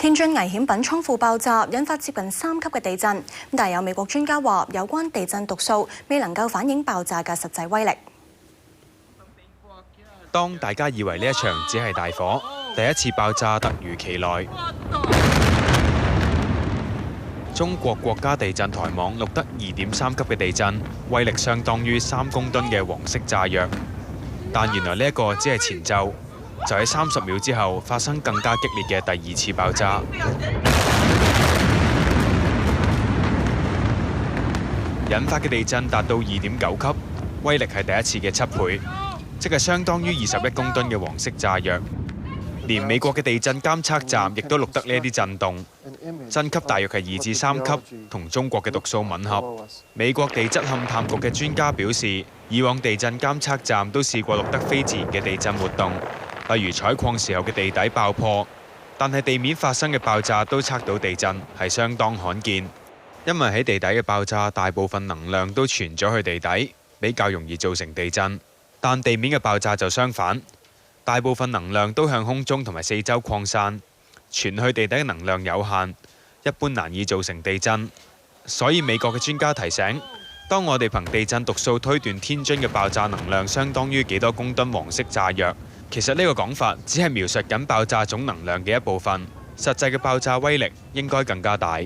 天津危險品倉庫爆炸，引發接近3級嘅地震。但係有美國專家話，有關地震讀數未能夠反映爆炸嘅實際威力。當大家以為呢一場只係大火，第一次爆炸突如其來。中國國家地震台網錄得2.3級嘅地震，威力相當於3公噸嘅黃色炸藥。但原來呢一個只係前奏，就喺30秒之後發生更加激烈嘅第2次爆炸。引發嘅地震達到2.9級，威力係第一次嘅7倍，即係相當於21公噸嘅黃色炸藥。連美國嘅地震監測站亦都錄得呢啲震動，震級大約係2至3級，同中國嘅讀數吻合。美國地質勘探局嘅專家表示，以往地震監測站都試過錄得非自然嘅地震活動，例如採礦時候嘅地底爆破，但係地面發生嘅爆炸都測到地震，係相當罕見。因為喺地底嘅爆炸，大部分能量都傳咗去地底，比較容易造成地震，但地面嘅爆炸就相反。大部分能量都向空中同埋四周擴散，傳去地底嘅能量有限，一般難以造成地震。所以美國嘅專家提醒，當我哋憑地震讀數推斷天津嘅爆炸能量相當於幾多公噸黃色炸藥，其實呢個講法只係描述緊爆炸總能量嘅一部分，實際嘅爆炸威力應該更加大。